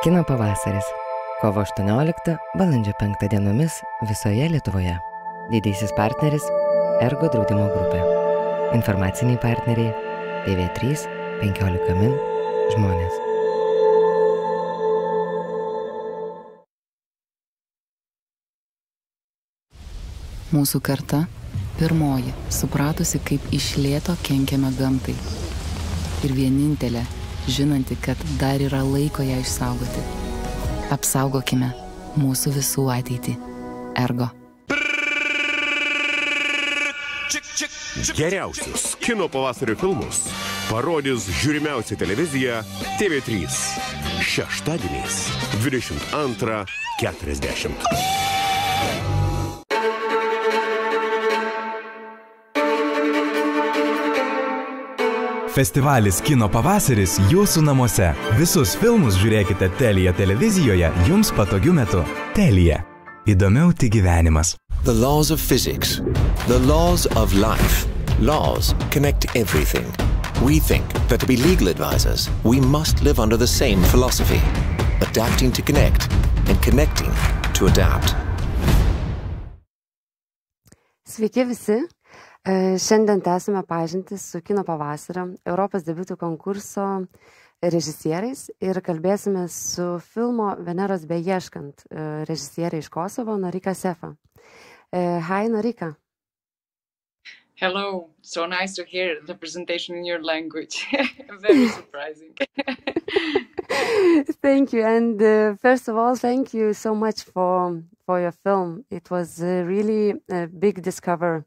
Kino pavasaris. Kovo 18, balandžio 5 dienomis visoje Lietuvoje. Didysis partneris Ergo draudimo grupė. Informaciniai partneriai TV3, 15 min, žmonės. Mūsų karta pirmoji supratusi, kaip iš lėto kenkiame gamtai. Ir vienintelė, žinanti, kad dar yra laiko ją išsaugoti. Apsaugokime mūsų visų ateitį. Ergo. Geriausius kino pavasario filmus parodys žiūrimiausia televizija TV3. Šeštadieniais 22:40. Festivalis Kino pavasaris jūsų namuose. Visus filmus žiūrėkite Telia televizijoje jums patogiu metu. Telia. Įdomiau tik gyvenimas. The laws of physics. The laws of life. Laws connect everything. We think that to be legal advisors, we must live under the same philosophy. Adapting to connect and connecting to adapt. Sveiki visi. Šiandien tęsime pažintį su Kino pavasario Europos debiutų konkurso režisieriais ir kalbėsime su filmo VENEROS BEIŠKANT režisierė iš Kosovo Norika Sefa. Hi Norika. Hello, so nice to hear the presentation in your language. Very surprising. Thank you, and first of all, thank you so much for your film. It was really a big discovery.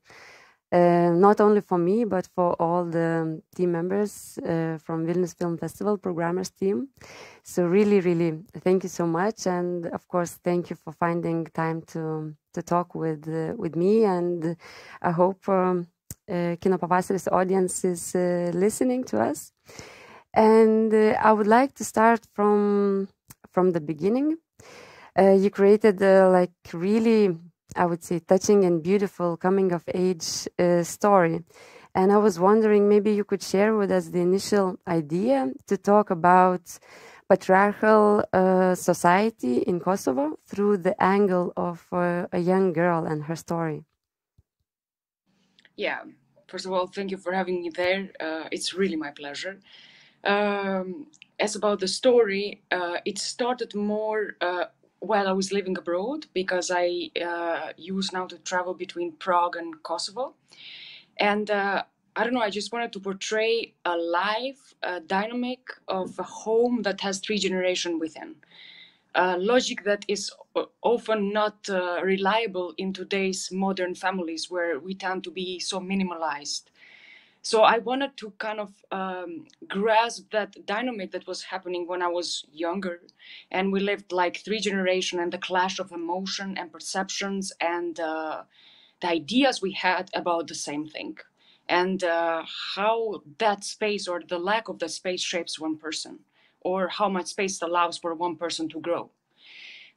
Not only for me, but for all the team members from Vilnius Film Festival programmers team. So really, really, thank you so much. And of course, thank you for finding time to talk with me. And I hope Kino Pavasaris audience is listening to us. And I would like to start from the beginning. You created like really, I would say, touching and beautiful coming-of-age story. And I was wondering, maybe you could share with us the initial idea to talk about patriarchal society in Kosovo through the angle of a young girl and her story. Yeah, first of all, thank you for having me there. It's really my pleasure. As about the story, it started more while I was living abroad, because I used now to travel between Prague and Kosovo. And I don't know, I just wanted to portray a life, a dynamic of a home that has three generations within. A logic that is often not reliable in today's modern families, where we tend to be so minimalized. So I wanted to kind of grasp that dynamic that was happening when I was younger, and we lived like three generations, and the clash of emotion and perceptions and the ideas we had about the same thing, and how that space or the lack of the space shapes one person, or how much space allows for one person to grow.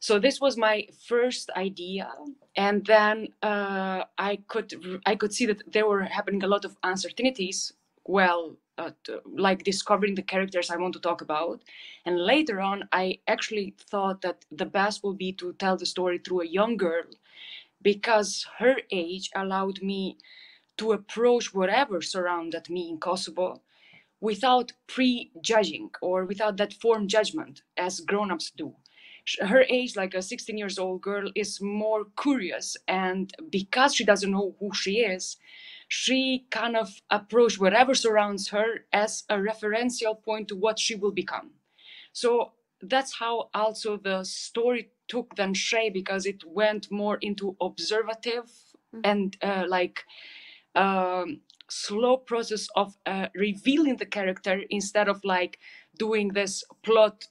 So this was my first idea, and then I could see that there were happening a lot of uncertainties. Well, like discovering the characters I want to talk about, and later on, I actually thought that the best will be to tell the story through a young girl, because her age allowed me to approach whatever surrounded me in Kosovo without prejudging or without that formed judgment as grown-ups do. Her age, like a 16-year-old girl, is more curious, and because she doesn't know who she is, she kind of approaches whatever surrounds her as a referential point to what she will become. So that's how also the story took then shape, because it went more into observative and slow process of revealing the character instead of like doing this plot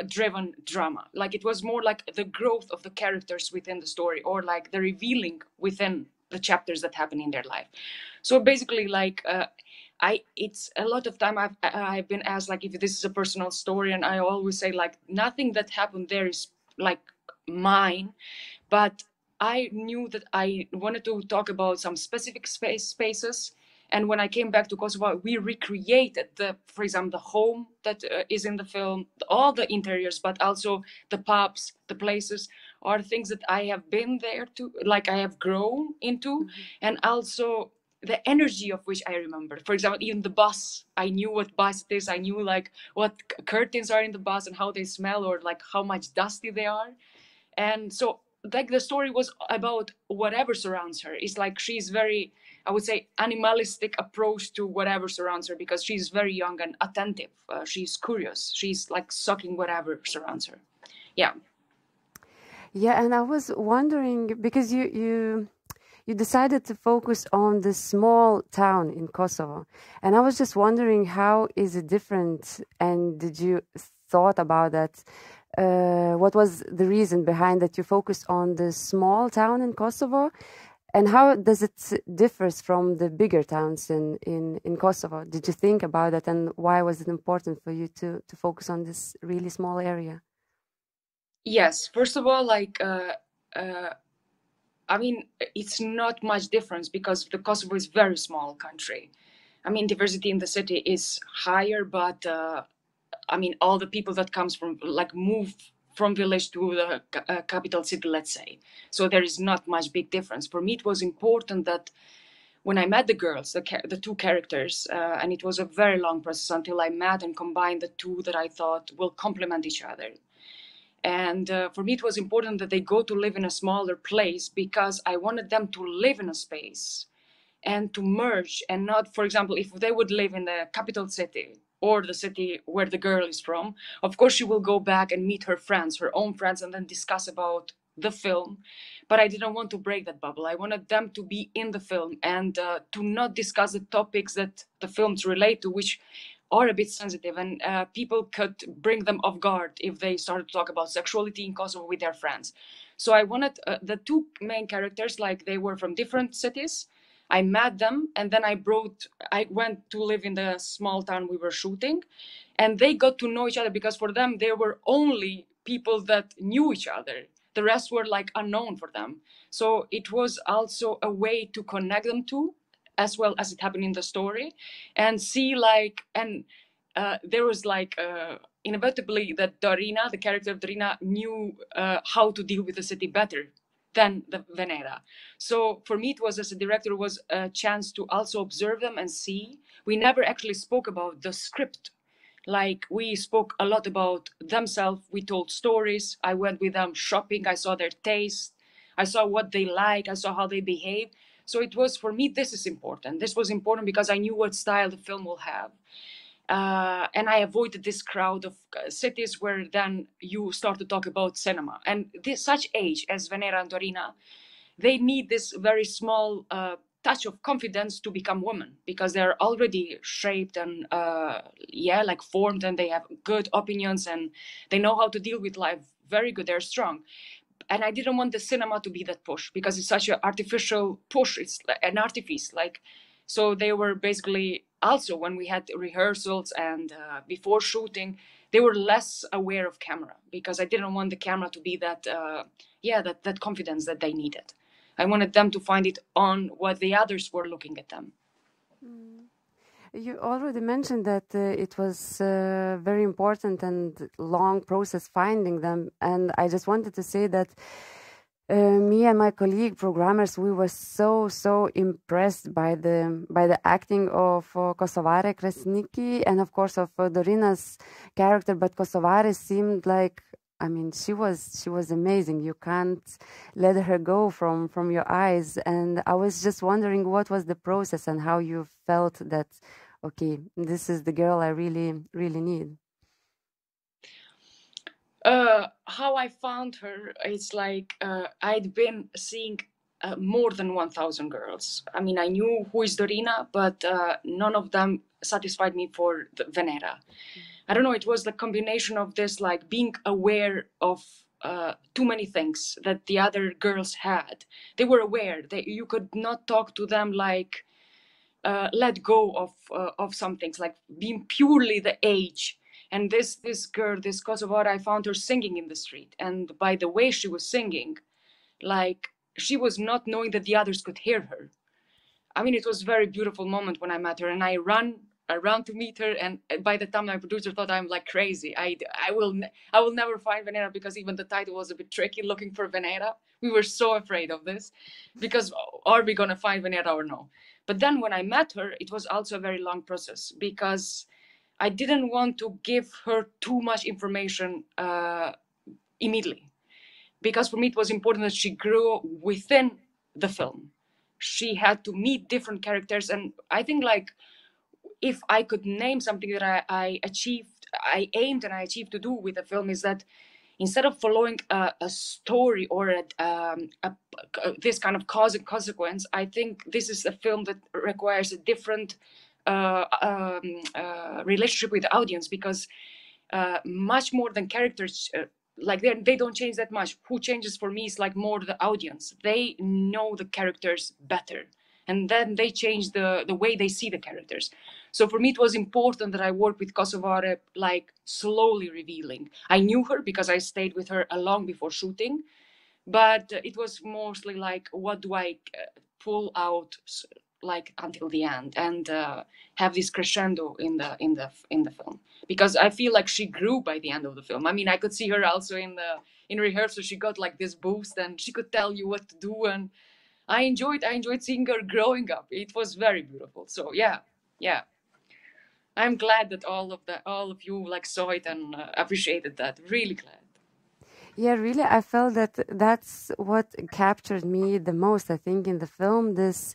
driven drama. Like it was more like the growth of the characters within the story, or like the revealing within the chapters that happen in their life. So basically, like it's a lot of time I've been asked like if this is a personal story, and I always say like nothing that happened there is like mine, but I knew that I wanted to talk about some specific spaces And when I came back to Kosovo, we recreated for example, the home that is in the film, all the interiors, but also the pubs, the places are things that I have been there to, like I have grown into, and also the energy of which I remember. For example, even the bus, I knew what bus it is. I knew like what curtains are in the bus and how they smell, or like how much dusty they are. And so like the story was about whatever surrounds her. It's like she's very, I would say, animalistic approach to whatever surrounds her, because she's very young and attentive. She's curious. She's like sucking whatever surrounds her. Yeah. Yeah, and I was wondering, because you decided to focus on the small town in Kosovo, and I was just wondering, how is it different, and did you thought about that? What was the reason behind that you focused on the small town in Kosovo, and how does it differs from the bigger towns in Kosovo? Did you think about that, and why was it important for you to focus on this really small area? Yes, first of all, like I mean, it's not much difference because the Kosovo is very small country. I mean, diversity in the city is higher, but I mean, all the people that comes from, like, move from village to the capital city, let's say. So there is not much big difference. For me, it was important that when I met the girls, the two characters, and it was a very long process until I met and combined the two that I thought will complement each other. And for me, it was important that they go to live in a smaller place because I wanted them to live in a space and to merge, and not, for example, if they would live in the capital city or the city where the girl is from, of course, she will go back and meet her friends, her own friends, and then discuss about the film. But I didn't want to break that bubble. I wanted them to be in the film and to not discuss the topics that the films relate to, which are a bit sensitive, and people could bring them off guard if they started to talk about sexuality in Kosovo with their friends. So I wanted the two main characters, like they were from different cities. I met them, and then I went to live in the small town we were shooting, and they got to know each other because for them, they were only people that knew each other. The rest were like unknown for them. So it was also a way to connect them to, as well as it happened in the story, and see like, and there was like inevitably that Dorina, the character of Dorina, knew how to deal with the city better than the Venera. So for me, it was, as a director, was a chance to also observe them and see. We never actually spoke about the script. Like, we spoke a lot about themselves. We told stories. I went with them shopping. I saw their taste. I saw what they like. I saw how they behave. So it was, for me, this is important. This was important because I knew what style the film will have. And I avoided this crowd of cities where then you start to talk about cinema. And such age as Venera and Dorina, they need this very small touch of confidence to become women, because they're already shaped and like formed, and they have good opinions, and they know how to deal with life very good. They're strong. And I didn't want the cinema to be that push, because it's such an artificial push. It's an artifice. Like, so they were basically also, when we had rehearsals and before shooting, they were less aware of camera, because I didn't want the camera to be that, that confidence that they needed. I wanted them to find it on what the others were looking at them. You already mentioned that it was very important and long process finding them, and I just wanted to say that me and my colleague programmers, we were so impressed by the acting of Kosovare Kresniki, and of course of Dorina's character. But Kosovare seemed like, I mean, she was amazing. You can't let her go from your eyes. And I was just wondering what was the process and how you felt that, okay, this is the girl I really need. How I found her, it's like I'd been seeing more than 1,000 girls. I mean, I knew who is Dorina, but none of them satisfied me for the Venera. I don't know, it was the combination of this, like, being aware of too many things that the other girls had. They were aware that you could not talk to them like let go of some things, like being purely the age. And this girl, this Kosovar, I found her singing in the street. And by the way she was singing, like, she was not knowing that the others could hear her. I mean, it was a very beautiful moment when I met her, and I ran around to meet her. And by the time my producer thought I'm like crazy, I will never find Venera, because even the title was a bit tricky, looking for Venera. We were so afraid of this, because are we gonna find Venera or no? But then when I met her, it was also a very long process, because I didn't want to give her too much information immediately, because for me it was important that she grew within the film. She had to meet different characters, and I think like if I could name something that I aimed and I achieved to do with the film, is that instead of following a story or this kind of cause and consequence, I think this is a film that requires a different relationship with the audience, because much more than characters, like they don't change that much. Who changes for me is like more the audience. They know the characters better, and then they change the way they see the characters. So for me, it was important that I worked with Kosovo, like slowly revealing. I knew her because I stayed with her long before shooting, but it was mostly like, what do I pull out like until the end, and have this crescendo in the film, because I feel like she grew by the end of the film. I mean, I could see her also in rehearsal. She got like this boost, and she could tell you what to do, and I enjoyed seeing her growing up. It was very beautiful. So yeah, I'm glad that all of you like saw it and appreciated that. Really glad. Yeah, really, I felt that that's what captured me the most, I think, in the film, this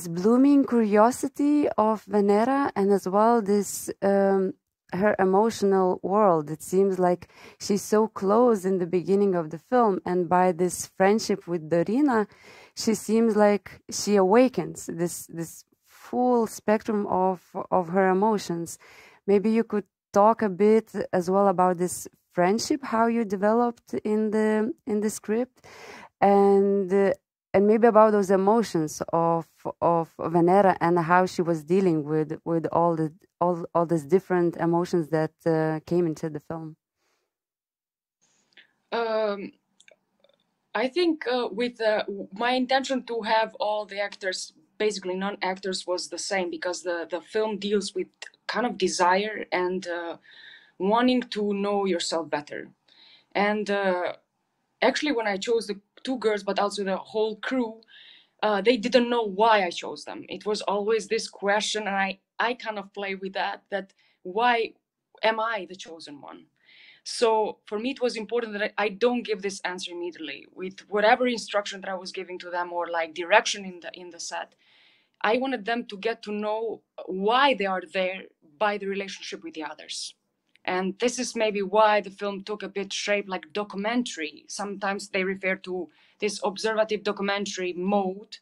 blooming curiosity of Venera, and as well this her emotional world. It seems like she's so close in the beginning of the film, and by this friendship with Dorina, she seems like she awakens this full spectrum of her emotions. Maybe you could talk a bit as well about this friendship, how you developed in the script, and maybe about those emotions of Venera, and how she was dealing with all these different emotions that came into the film. I think with my intention to have all the actors, basically non-actors, was the same, because the film deals with kind of desire and wanting to know yourself better. And actually, when I chose the two girls, but also the whole crew, they didn't know why I chose them. It was always this question, and I kind of play with that why am I the chosen one? So for me, it was important that I don't give this answer immediately. With whatever instruction that I was giving to them, or like direction in the set, I wanted them to get to know why they are there by the relationship with the others. And this is maybe why the film took a bit shape like documentary. Sometimes they refer to this observative documentary mode.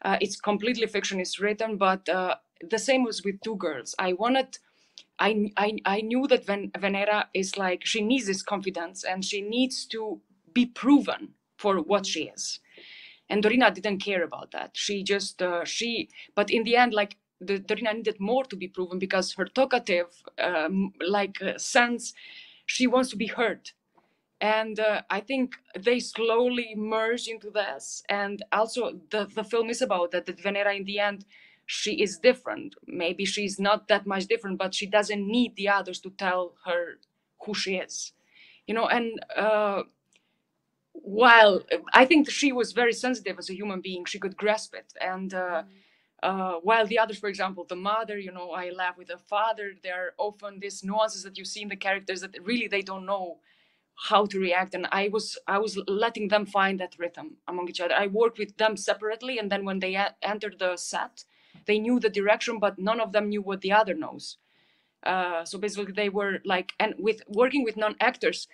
It's completely fiction, it's written, but the same was with two girls. I knew that Venera is like, she needs this confidence, and she needs to be proven for what she is. And Dorina didn't care about that. She just, but in the end, like, Dorina needed more to be proven, because her talkative, sense, she wants to be heard. And I think they slowly merge into this. And also the film is about that Venera, in the end, she is different. Maybe she's not that much different, but she doesn't need the others to tell her who she is. You know, and while I think she was very sensitive as a human being, she could grasp it. And while the others, for example, the mother, you know, I laugh with the father, there are often these nuances that you see in the characters that really they don't know how to react. And I was letting them find that rhythm among each other. I worked with them separately, and then when they entered the set, they knew the direction, but none of them knew what the other knows. So basically they were like, and with working with non-actors,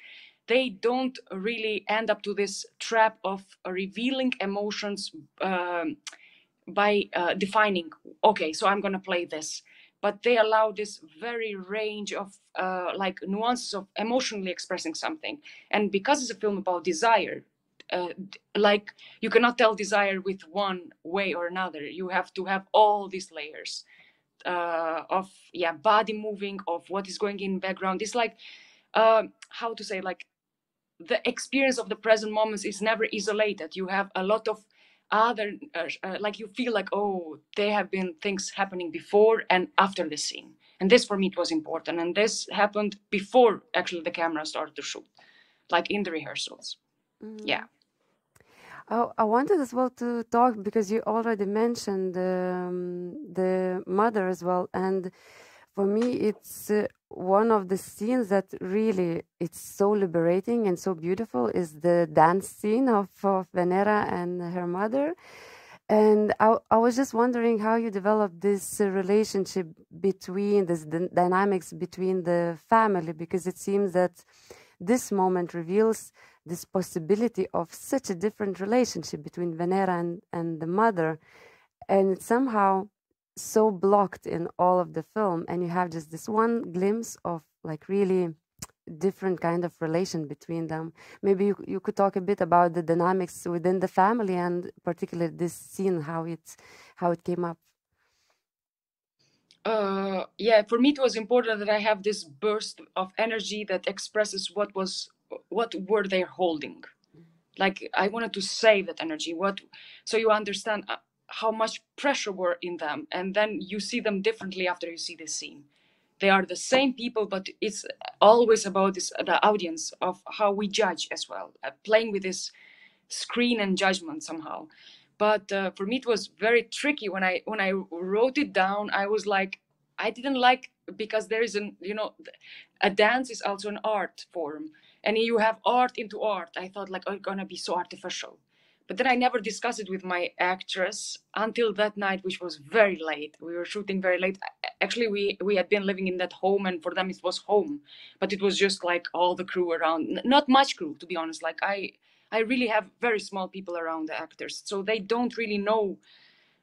they don't really end up to this trap of revealing emotions by defining, okay, so I'm going to play this. But they allow this very range of like nuances of emotionally expressing something. And because it's a film about desire, like you cannot tell desire with one way or another. You have to have all these layers of body moving, of what is going in background. It's like how to say, like the experience of the present moments is never isolated. You have a lot of other, like you feel like, oh, there have been things happening before and after the scene. And this for me, it was important. And this happened before actually the camera started to shoot, like in the rehearsals. Yeah. I wanted as well to talk, because you already mentioned the mother as well. And for me, it's one of the scenes that really, it's so liberating and so beautiful, is the dance scene of Venera and her mother. And I was just wondering how you developed this relationship between, this dynamics between the family, because it seems that this moment reveals this possibility of such a different relationship between Venera and the mother. And it's somehow so blocked in all of the film, and you have just this one glimpse of like really different kind of relation between them. Maybe you could talk a bit about the dynamics within the family, and particularly this scene, how it came up. Yeah, for me it was important that I have this burst of energy that expresses what were they holding. Like I wanted to save that energy. So you understand how much pressure were in them, and then you see them differently after you see this scene. They are the same people, but it's always about the audience, of how we judge as well, playing with this screen and judgment somehow. But for me, it was very tricky when I wrote it down. I was like, I didn't like, because there is a dance is also an art form, and you have art into art. I thought like, oh, it's gonna be so artificial. But then I never discussed it with my actress until that night, which was very late. We were shooting very late. Actually, we had been living in that home, and for them it was home. But it was just like all the crew around. Not much crew, to be honest. Like I really have very small people around the actors. So they don't really know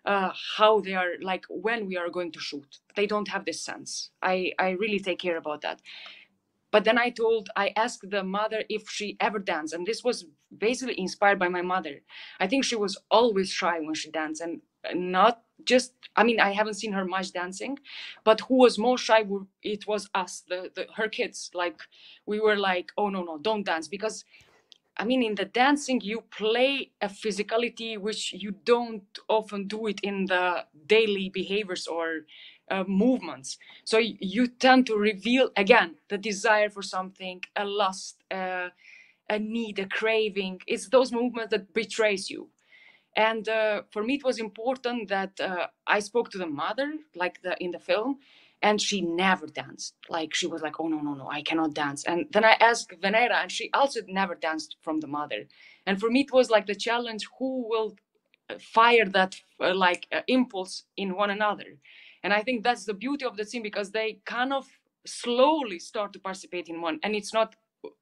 how they are, like when we are going to shoot. They don't have this sense. I really take care about that. But then I asked the mother if she ever danced. And this was basically inspired by my mother. I think she was always shy when she danced, and not just, I mean, I haven't seen her much dancing, but who was more shy, it was us, her kids. Like, we were like, oh, no, don't dance. Because, I mean, in the dancing, you play a physicality which you don't often do it in the daily behaviors or movements. So you tend to reveal, again, the desire for something, a lust, a need, a craving. It's those movements that betrays you. And for me, it was important that I spoke to the mother, like in the film, and she never danced. Like, she was like, oh, no, I cannot dance. And then I asked Venera, and she also never danced from the mother. And for me, it was like the challenge, who will fire that impulse in one another. And I think that's the beauty of the scene, because they kind of slowly start to participate in one. And it's not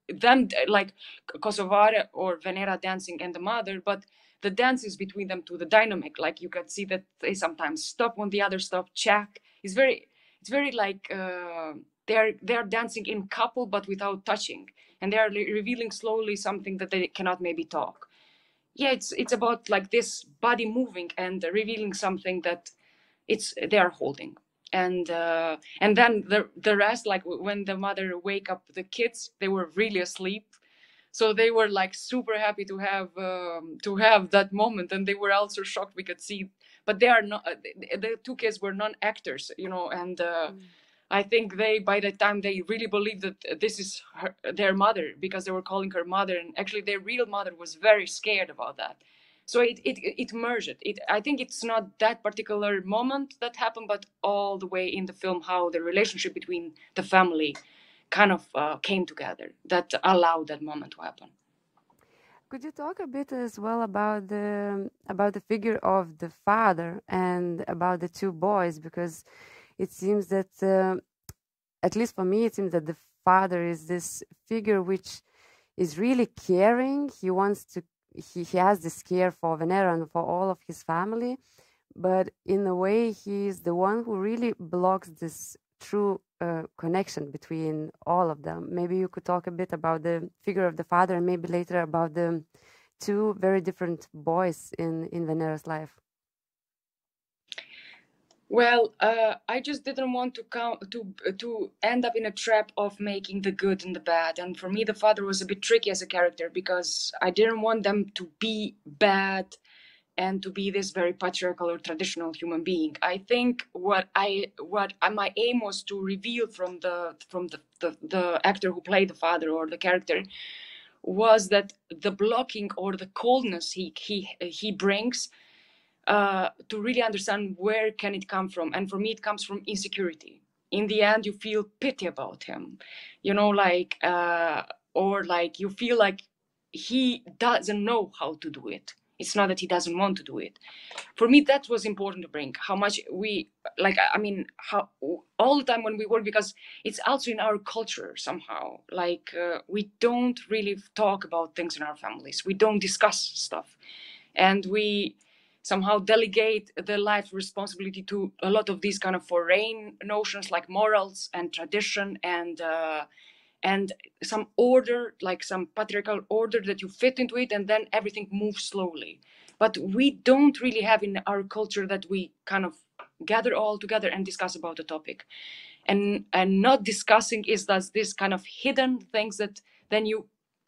them, like Kosovo or Venera dancing and the mother, but the dance is between them to the dynamic. Like, you can see that they sometimes stop when the other stop, check. It's very like they're dancing in couple, but without touching. And they are revealing slowly something that they cannot maybe talk. Yeah, it's about like this body moving and revealing something that they are holding. And then the rest, like when the mother wake up the kids, they were really asleep. So they were like super happy to have that moment, and they were also shocked. We could see, but they are not. The two kids were non-actors, and I think by the time they really believed that this is their mother, because they were calling her mother, and actually their real mother was very scared about that. So it merged. I think it's not that particular moment that happened, but all the way in the film, how the relationship between the family kind of came together, that allowed that moment to happen. Could you talk a bit as well about the figure of the father and about the two boys? Because it seems that, at least for me, it seems that the father is this figure which is really caring. He has this care for Venera and for all of his family, but in a way, he's the one who really blocks this true connection between all of them. Maybe you could talk a bit about the figure of the father, and maybe later about the two very different boys in Venera's life. Well, I just didn't want to end up in a trap of making the good and the bad. And for me, the father was a bit tricky as a character, because I didn't want them to be bad and to be this very patriarchal or traditional human being. I think what my aim was to reveal from the actor who played the father or the character was that the blocking or the coldness he brings to really understand where can it come from. And for me, it comes from insecurity. In the end, you feel pity about him, you know, like, or like you feel like he doesn't know how to do it. It's not that he doesn't want to do it. For me, that was important to bring. How much we, like, I mean, how all the time when we work, because it's also in our culture somehow. Like, we don't really talk about things in our families. We don't discuss stuff. And we somehow delegate the life responsibility to a lot of these kind of foreign notions like morals and tradition and some order, like some patriarchal order that you fit into it, and then everything moves slowly. But we don't really have in our culture that we kind of gather all together and discuss about the topic. And not discussing is that this kind of hidden things that then you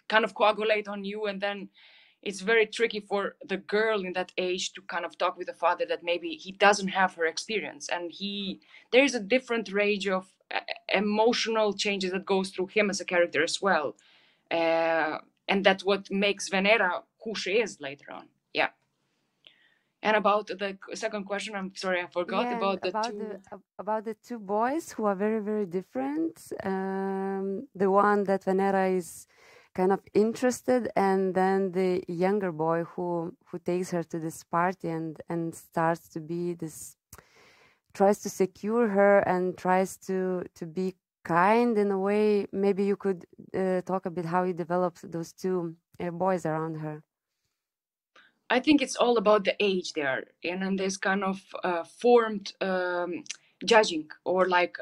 kind of coagulate on you, and then it's very tricky for the girl in that age to kind of talk with the father that maybe he doesn't have her experience, and there is a different range of emotional changes that goes through him as a character as well, and that's what makes Venera who she is later on. Yeah. And about the second question, I'm sorry, I forgot about the two boys who are very, very different. The one that Venera is kind of interested, and then the younger boy who takes her to this party and starts to be this, tries to secure her and tries to be kind in a way. Maybe you could talk a bit how you developed those two boys around her. I think it's all about the age there, and this kind of formed judging or like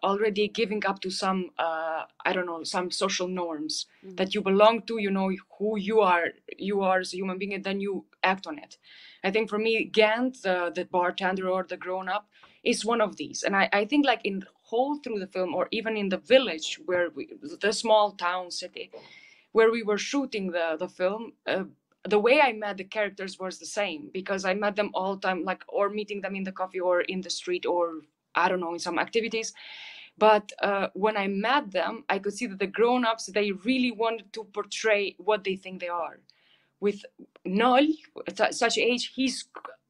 already giving up to some, I don't know, some social norms that you belong to, you know who you are as a human being, and then you act on it. I think for me, Gant, the bartender or the grown-up, is one of these. And I think like in whole through the film, or even in the village where the small town city where we were shooting the film, the way I met the characters was the same, because I met them all the time, like, or meeting them in the coffee or in the street or I don't know, in some activities. But when I met them, I could see that the grown-ups, they really wanted to portray what they think they are. With Nol, at such age, he's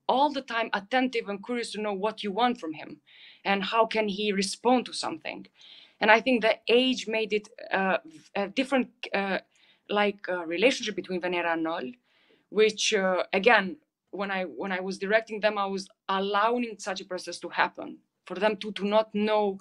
all the time attentive and curious to know what you want from him and how can he respond to something. And I think the age made it a different relationship between Venera and Nol, which again, when I was directing them, I was allowing such a process to happen, for them to not know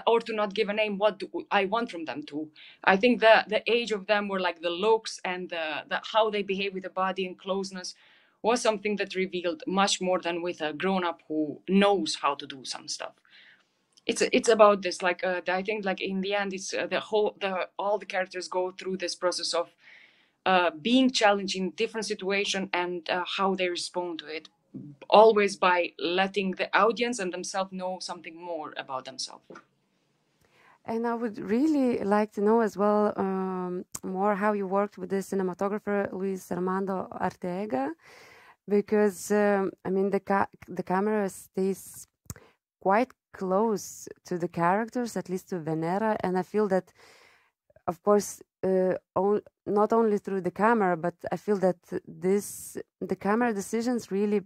or to not give a name what I want from them to. I think the age of them were like the looks and the how they behave with the body and closeness was something that revealed much more than with a grown-up who knows how to do some stuff. It's about this, like I think like in the end it's all the characters go through this process of being challenged in different situation and how they respond to it, always by letting the audience and themselves know something more about themselves. And I would really like to know as well more how you worked with the cinematographer Luis Armando Arteaga, because I mean the camera stays quite close to the characters, at least to Venera, and I feel that, of course, not only through the camera, but I feel that the camera decisions really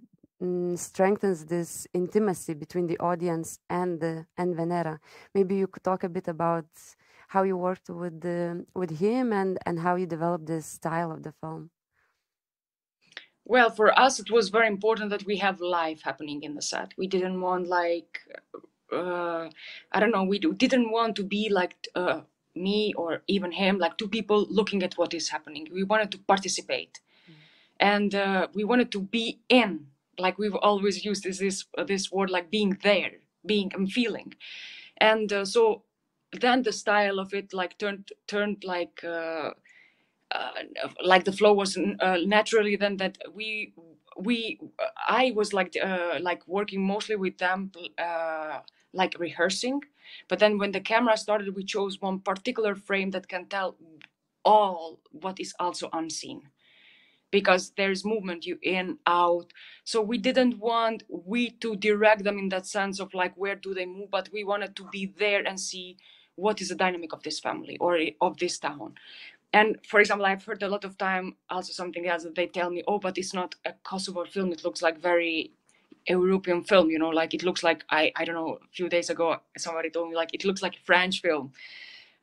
strengthens this intimacy between the audience and Venera. Maybe you could talk a bit about how you worked with him and how you developed this style of the film. Well, for us, it was very important that we have life happening in the set. We didn't want like, I don't know, we didn't want to be like me or even him, like two people looking at what is happening. We wanted to participate. And we wanted to be in, like we've always used this word, like being there, being and feeling. And so then the style of it like turned like the flow was naturally then that I was like working mostly with them, like rehearsing. But then when the camera started, we chose one particular frame that can tell all what is also unseen. because there's movement, you in, out. So we didn't want to direct them in that sense of like, where do they move? But we wanted to be there and see what is the dynamic of this family or of this town. And for example, I've heard a lot of time also something else that they tell me, oh, but it's not a Kosovo film. It looks like very European film, you know, like it looks like, I don't know, a few days ago, somebody told me like, it looks like a French film.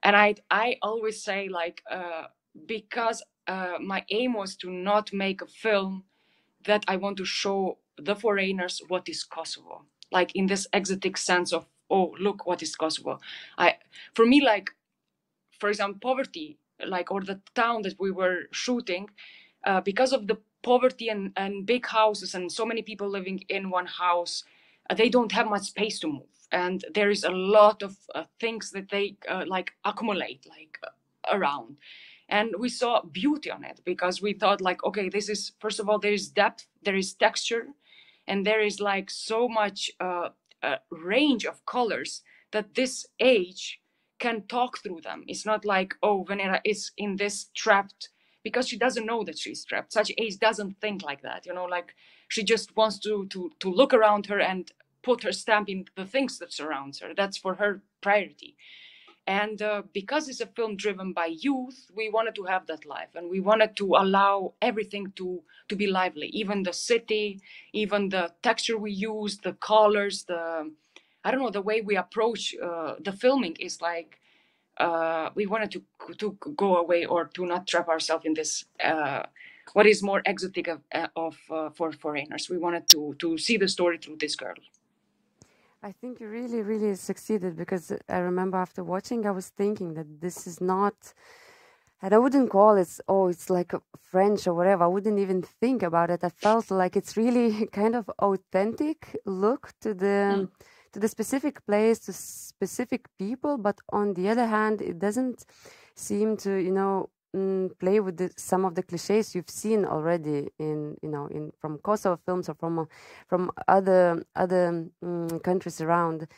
And I always say like, because my aim was to not make a film that I want to show the foreigners what is Kosovo, like in this exotic sense of, oh, look, what is Kosovo. For me, like, for example, poverty, like, or the town that we were shooting, because of the poverty and big houses and so many people living in one house, they don't have much space to move. And there is a lot of things that they like accumulate like around. And we saw beauty on it because we thought like, okay, this is, first of all, there is depth, there is texture, and there is like so much range of colors that this age can talk through them. It's not like, oh, Venera is in this trapped, because she doesn't know that she's trapped. Such age doesn't think like that, you know, like she just wants to look around her and put her stamp in the things that surrounds her. That's for her priority. And because it's a film driven by youth, we wanted to have that life, and we wanted to allow everything to be lively, even the city, even the texture we use, the colors, I don't know, the way we approach the filming is like, we wanted to go away or to not trap ourselves in this, what is more exotic for foreigners. We wanted to see the story through this girl. I think you really, really succeeded, because I remember after watching, I was thinking that this is not, and I wouldn't call it, oh, it's like French or whatever. I wouldn't even think about it. I felt like it's really kind of authentic look to the specific place, to specific people. But on the other hand, it doesn't seem to, you know, play with some of the cliches you've seen already in from Kosovo films or from other countries around.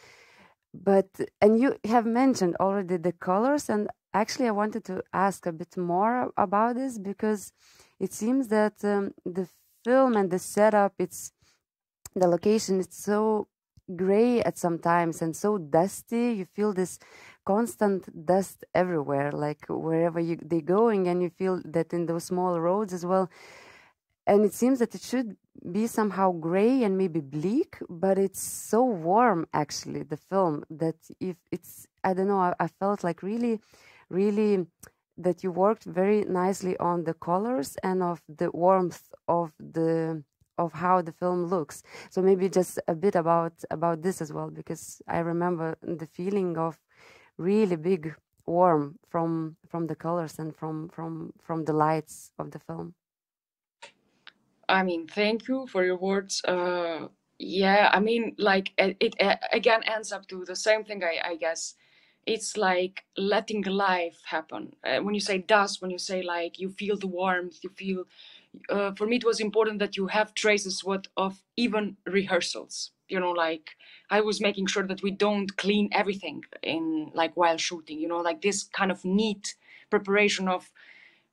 And you have mentioned already the colors, and actually I wanted to ask a bit more about this, because it seems that the film and the setup, the location, it's so gray at some times and so dusty. You feel this constant dust everywhere, like wherever they're going, and you feel that in those small roads as well. And it seems that it should be somehow gray and maybe bleak, but it's so warm, actually, the film, that if it's, I don't know, I felt like really, really that you worked very nicely on the colors and of the warmth of how the film looks. So maybe just a bit about this as well, because I remember the feeling of really big warm from the colors and from the lights of the film. I mean, thank you for your words. Yeah, I mean, like it again ends up to the same thing, I guess. It's like letting life happen. When you say dust, when you say like you feel the warmth, you feel. For me, it was important that you have traces of even rehearsals. You know, like I was making sure that we don't clean everything in like while shooting. You know, like this kind of neat preparation of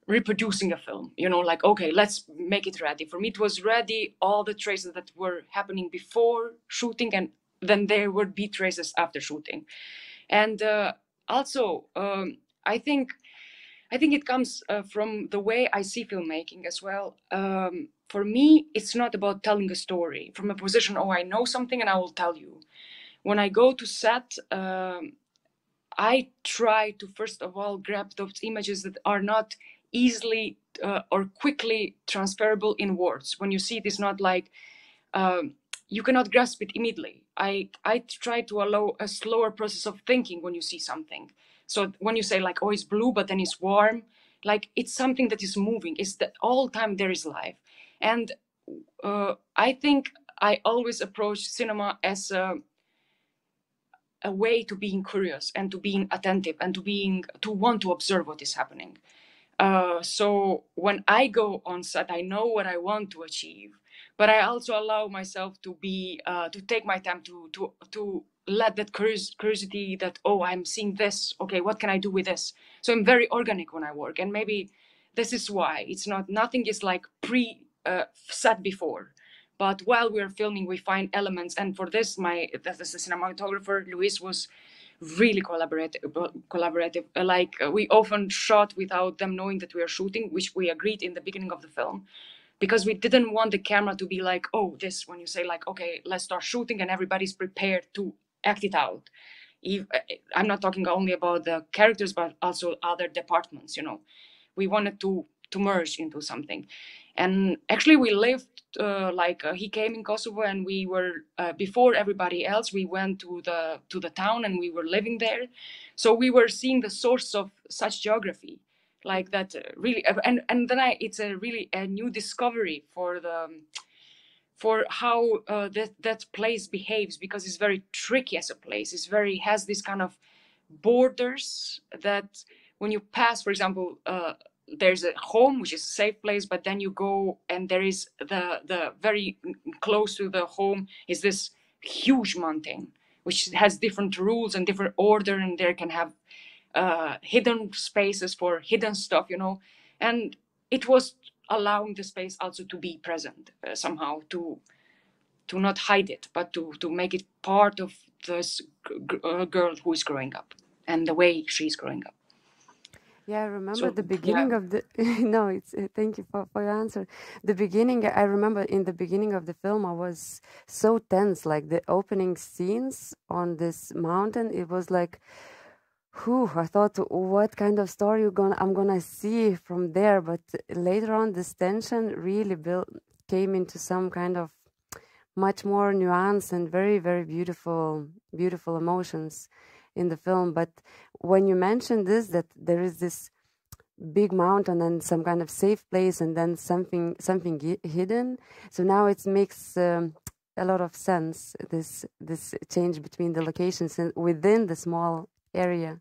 reproducing a film. You know, like okay, let's make it ready. For me, it was ready. All the traces that were happening before shooting, and then there would be traces after shooting. And also, I think it comes from the way I see filmmaking as well. For me, it's not about telling a story from a position, oh, I know something and I will tell you. When I go to set, I try to, first of all, grab those images that are not easily or quickly transferable in words. When you see it, it's not like, you cannot grasp it immediately. I try to allow a slower process of thinking when you see something. So when you say like, oh, it's blue, but then it's warm, like it's something that is moving. It's the all time there is life. And I think I always approach cinema as a way to being curious and to being attentive and to want to observe what is happening. So when I go on set, I know what I want to achieve, but I also allow myself to take my time to let that curiosity that, oh, I'm seeing this, okay, what can I do with this? So I'm very organic when I work, and maybe this is why it's not, nothing is like set before. But while we're filming, we find elements. And for this, the cinematographer, Luis, was really collaborative. We often shot without them knowing that we are shooting, which we agreed in the beginning of the film, because we didn't want the camera to be like, oh, this, when you say like, okay, let's start shooting and everybody's prepared to act it out. I'm not talking only about the characters, but also other departments, you know. We wanted to merge into something. And actually we lived, he came in Kosovo, and we were, before everybody else, we went to the town and we were living there. So we were seeing the source of such geography, like that really, and then it's really a new discovery for how that place behaves, because it's very tricky as a place. Has this kind of borders that when you pass, for example, there's a home which is a safe place, but then you go and there is the very close to the home is this huge mountain which has different rules and different order, and there can have hidden spaces for hidden stuff, you know. And it was allowing the space also to be present somehow, to not hide it, but to make it part of this girl who is growing up and the way she's growing up. Yeah, I remember the beginning of the. No, it's thank you for your answer. The beginning, I remember in the beginning of the film, I was so tense. Like the opening scenes on this mountain, it was like, whew, I thought, what kind of story I'm gonna see from there? But later on, this tension really came into some kind of much more nuance and very, very beautiful emotions in the film. But when you mentioned this, that there is this big mountain and some kind of safe place and then something hidden, so now it makes a lot of sense, this change between the locations and within the small area.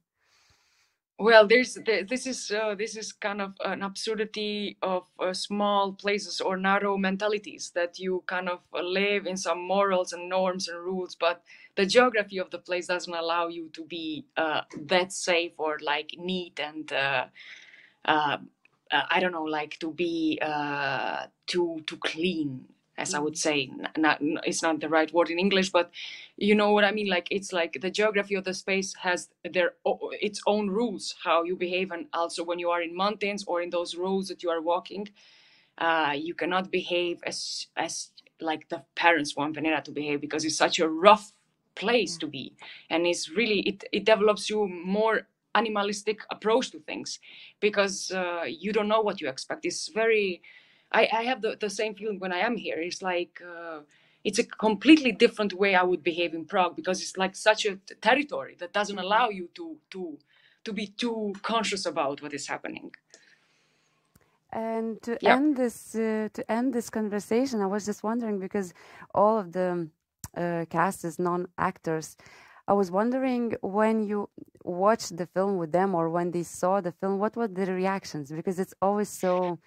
Well, this is kind of an absurdity of small places or narrow mentalities, that you kind of live in some morals and norms and rules, but the geography of the place doesn't allow you to be that safe or like neat and I don't know, like to be too clean, as I would say. It's not the right word in English, but you know what I mean. Like it's like the geography of the space has its own rules, how you behave, and also when you are in mountains or in those roads that you are walking, you cannot behave as like the parents want Venera to behave, because it's such a rough place to be, and it's really it develops you more animalistic approach to things, because you don't know what you expect. It's very. I have the same feeling when I am here. It's like it's a completely different way I would behave in Prague, because it's like such a territory that doesn't allow you to be too conscious about what is happening. And to end this conversation, I was just wondering, because all of the cast is non-actors. I was wondering, when you watched the film with them or when they saw the film, what were the reactions? Because it's always so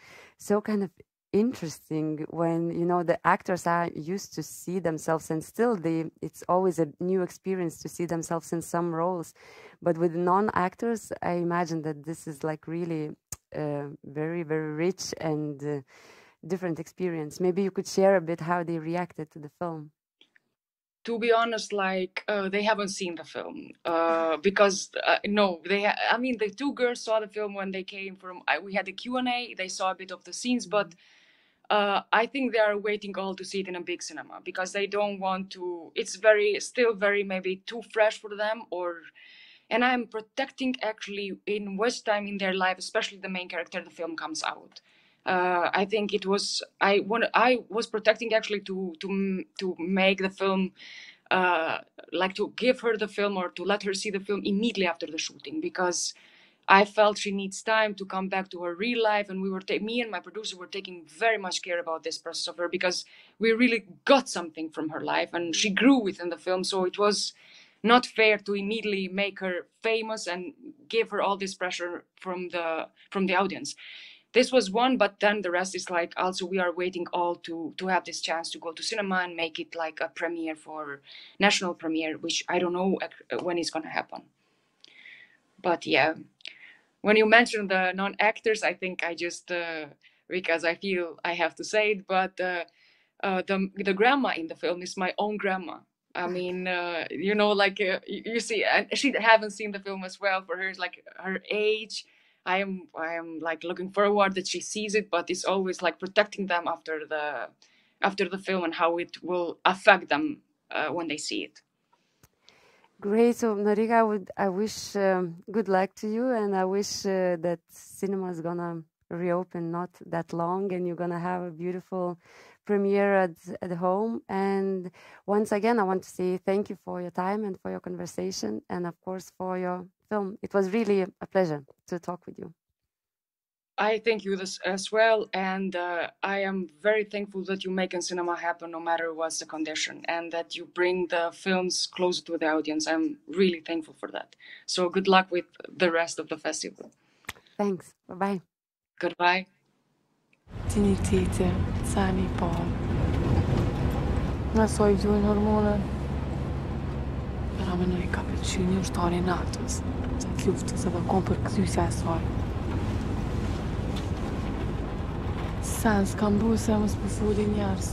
kind of interesting when, you know, the actors are used to see themselves, and still it's always a new experience to see themselves in some roles. But with non-actors, I imagine that this is like really very, very rich and different experience. Maybe you could share a bit how they reacted to the film. To be honest, like they haven't seen the film because no, I mean, the two girls saw the film when they came from. We had a Q&A. They saw a bit of the scenes, but I think they are waiting all to see it in a big cinema, because they don't want to. It's still very maybe too fresh for them, and I'm protecting actually in which time in their life, especially the main character, the film comes out. I think it was I was protecting actually to make the film like to give her the film or to let her see the film immediately after the shooting, because I felt she needs time to come back to her real life, and me and my producer were taking very much care about this process of her, because we really got something from her life and she grew within the film. So it was not fair to immediately make her famous and give her all this pressure from the audience. This was one, but then the rest is like, also we are waiting all to have this chance to go to cinema and make it like a premiere for national premiere, which I don't know when it's going to happen. But yeah, when you mentioned the non-actors, I think I just, because I feel I have to say it, but the grandma in the film is my own grandma. I mean, you know, like you see, and she haven't seen the film as well. For her, like her age, I am like looking forward that she sees it, but it's always like protecting them after the film and how it will affect them when they see it. Great. So, Norika, I wish good luck to you, and I wish that cinema is gonna reopen not that long, and you're gonna have a beautiful premiere at home. And once again, I want to say thank you for your time and for your conversation, and of course for your film. It was really a pleasure to talk with you. I thank you as well, and I am very thankful that you make cinema happen no matter what's the condition, and that you bring the films closer to the audience. I'm really thankful for that. So good luck with the rest of the festival. Thanks. Bye-bye. Goodbye. Tinitite, sani po. Nësoj vjojnë hormonën. Pero me nëj ka pëlqy një ushtari natës, që luftës edhe kom për këthyse e saj. Sen s'kam bu se më s'pëfuli njerës.